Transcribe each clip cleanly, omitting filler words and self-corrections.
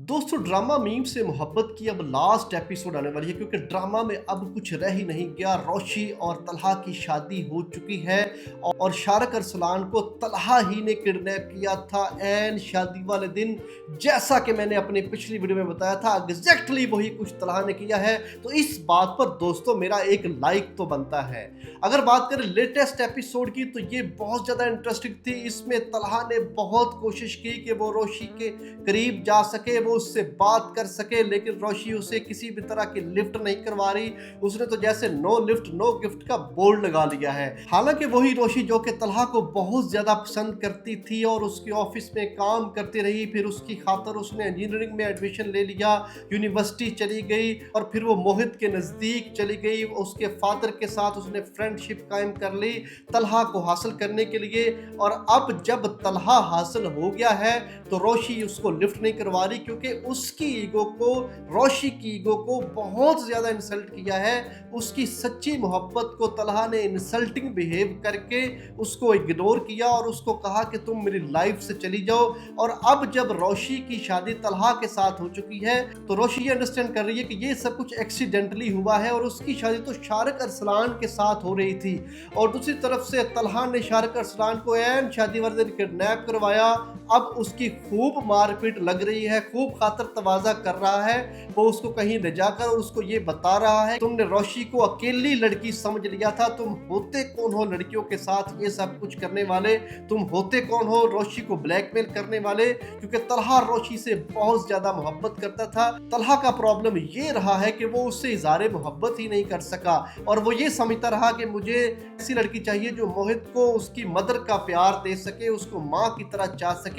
दोस्तों drama meme से मोहब्बत की अब लास्ट एपिसोड आने वाली है क्योंकि ड्रामा में अब कुछ रह ही नहीं गया। रोशी और तलहा की शादी हो चुकी है और शारक अरसलान को तलहा ही ने किडनैप किया था एंड शादी वाले दिन। जैसा कि मैंने अपनी पिछली वीडियो में बताया था एग्जैक्टली वही कुछ तलहा ने किया है। तो इस बात पर दोस्तों मेरा एक लाइक तो बनता है। अगर बात करें लेटेस्ट एपिसोड की तो ये बहुत ज़्यादा इंटरेस्टिंग थी। इसमें तलहा ने बहुत कोशिश की कि वो रोशी के करीब जा सके, वो उससे बात कर सके, लेकिन रोशी उसे किसी भी तरह की लिफ्ट नहीं करवा रही। उसने तो जैसे नो लिफ्ट नो गिफ्ट का बोर्ड लगा लिया है। हालांकि वही रोशी जो कि तलहा को बहुत ज्यादा पसंद करती थी और उसके ऑफिस में काम करती रही, फिर उसकी खातर उसने इंजीनियरिंग में एडमिशन ले लिया, यूनिवर्सिटी चली गई और फिर वो मोहित के नजदीक चली गई। उसके फादर के साथ उसने फ्रेंडशिप कायम कर ली तलहा को हासिल करने के लिए। और अब जब तलहा हासिल हो गया है तो रोशी उसको लिफ्ट नहीं करवा रही क्योंकि उसकी ईगो को, रोशी की ईगो को बहुत ज्यादा इंसल्ट किया है। उसकी सच्ची मोहब्बत को तलहा ने इंसल्टिंग बिहेव करके उसको इग्नोर किया और उसको कहा कि तुम मेरी लाइफ से चली जाओ। और अब जब रोशी की शादी तलहा के साथ हो चुकी है तो रोशी ये अंडरस्टैंड कर रही है कि ये सब कुछ एक्सीडेंटली हुआ है और उसकी शादी तो शारक अरसलान के साथ हो रही थी। और दूसरी तरफ से तलहा ने शारक अरसलान को एन शादी वाले दिन किडनैप करवाया। अब उसकी खूब मारपीट लग रही है, खूब खातर तवाजा कर रहा है। वो उसको कहीं ले जाकर उसको ये बता रहा है तुमने रोशी को अकेली लड़की समझ लिया था, तुम होते कौन हो लड़कियों के साथ ये सब कुछ करने वाले, तुम होते कौन हो रोशी को ब्लैकमेल करने वाले। क्योंकि तलहा रोशी से बहुत ज्यादा मोहब्बत करता था। तलहा का प्रॉब्लम ये रहा है कि वो उससे इज़हारे मोहब्बत ही नहीं कर सका और वो ये समझता रहा कि मुझे ऐसी लड़की चाहिए जो मोहित को उसकी मदर का प्यार दे सके, उसको माँ की तरह चाह सके।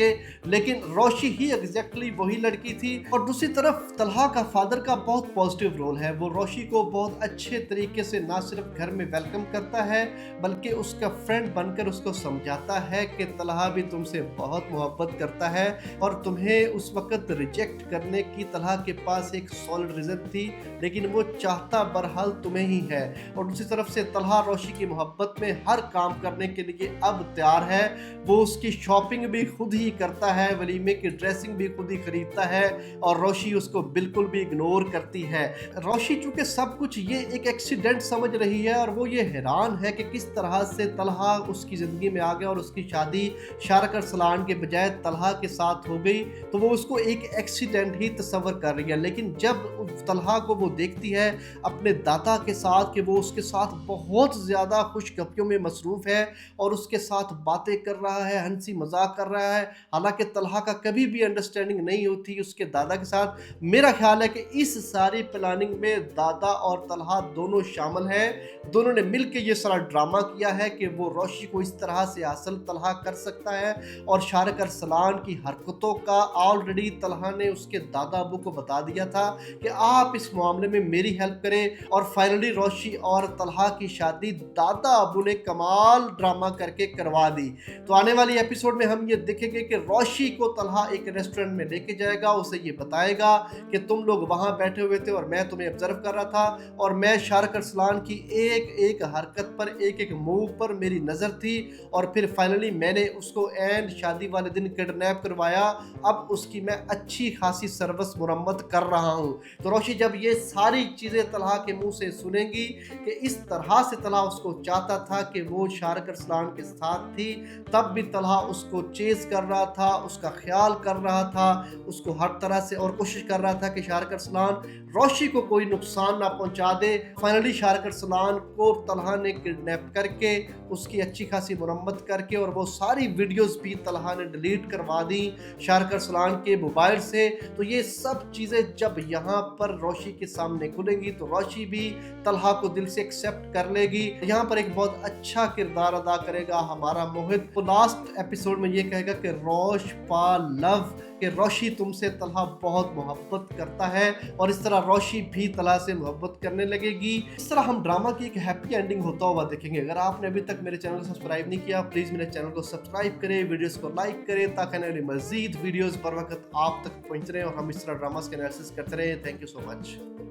लेकिन रोशी ही एग्जैक्टली वही लड़की थी। और दूसरी तरफ तलहा का फादर का बहुत पॉजिटिव रोल है। वो रोशी को बहुत अच्छे तरीके से ना सिर्फ घर में वेलकम करता है बल्कि उसका फ्रेंड बनकर उसको समझाता है कि तलहा भी तुमसे बहुत मोहब्बत करता है और तुम्हें उस वक्त रिजेक्ट करने की तलहा के पास एक सॉलिड रीजन थी, लेकिन वो चाहता बहरहाल तुम्हें ही है। और दूसरी तरफ से तलहा रोशी की मोहब्बत में हर काम करने के लिए अब तैयार है। वो उसकी शॉपिंग भी खुद ही करता है, वलीमे की ड्रेसिंग भी खुद ही खरीदता है और रोशी उसको बिल्कुल भी इग्नोर करती है। रोशी चूंकि सब कुछ ये एक एक्सीडेंट समझ रही है और वो ये हैरान है कि किस तरह से तलहा उसकी ज़िंदगी में आ गया और उसकी शादी शारक अरसलान के बजाय तलहा के साथ हो गई, तो वो उसको एक एक्सीडेंट ही तस्वर कर रही है। लेकिन जब तलहा को वो देखती है अपने दादा के साथ कि वो उसके साथ बहुत ज़्यादा खुशगपियों में मसरूफ़ है और उसके साथ बातें कर रहा है, हंसी मजाक कर रहा है, हालांकि तलहा का कभी भी अंडरस्टैंडिंग नहीं होती उसके दादा के साथ। मेरा ख्याल है कि इस सारी प्लानिंग में दादा और तलहा दोनों शामिल हैं। दोनों ने मिलकर ये सारा ड्रामा किया है कि वो रोशी को इस तरह से हासिल तलहा कर सकता है। और शारक अरसलान की हरकतों का ऑलरेडी तलहा ने उसके दादा अबू को बता दिया था कि आप इस मामले में मेरी हेल्प करें। और फाइनली रोशी और तलहा की शादी दादा अबू ने कमाल ड्रामा करके करवा दी। तो आने वाली एपिसोड में हम ये देखेंगे कि रोशी को तलहा एक रेस्टोरेंट में लेके जाएगा, उसे ये बताएगा कि तुम लोग वहां बैठे हुए थे और मैं तुम्हें ऑब्जर्व कर रहा था और मैं शारक अरसलान की एक एक हरकत पर, एक एक मूव पर मेरी नजर थी और फिर फाइनली मैंने उसको एंड शादी वाले दिन किडनैप करवाया। अब उसकी मैं अच्छी खासी सर्विस मुरम्मत कर रहा हूं। तो रोशी जब ये सारी चीजें तलहा के मुंह से सुनेंगी कि इस तरह से तलहा उसको चाहता था कि वो शारक अरसलान के साथ थी, तब भी तलहा उसको चेज कर रहा था, उसका ख्याल कर रहा था, उसको हर तरह से और कोशिश कर रहा था कि शारक अरसलान रोशी को कोई नुकसान ना पहुंचा दे। फाइनली शारक अरसलान को तलहा ने किडनैप करके उसकी अच्छी खासी मुरम्मत करके और वो सारी वीडियोस भी तलहा ने डिलीट करवा दी शारक अरसलान के मोबाइल से। तो ये सब चीज़ें जब यहाँ पर रोशी के सामने खुलेंगी तो रोशी भी तलहा को दिल से एक्सेप्ट कर लेगी। यहाँ पर एक बहुत अच्छा किरदार अदा करेगा हमारा मोहित। तो लास्ट एपिसोड में ये कहेगा कि रोश पा लव, कि रोशी तुमसे तलहा बहुत मोहब्बत करता है और इस तरह रोशी भी तलहा से मोहब्बत करने लगेगी। इस तरह हम ड्रामा की एक हैप्पी एंडिंग होता हुआ देखेंगे। अगर आपने अभी तक मेरे चैनल को सब्सक्राइब नहीं किया प्लीज़ मेरे चैनल को सब्सक्राइब करें, वीडियोस को लाइक करें ताकि आने वाली मजीद वीडियोस बर वक्त आप तक पहुँच रहे हैं और हम इस तरह ड्रामास के एनालिसिस करते रहे। Thank you so much.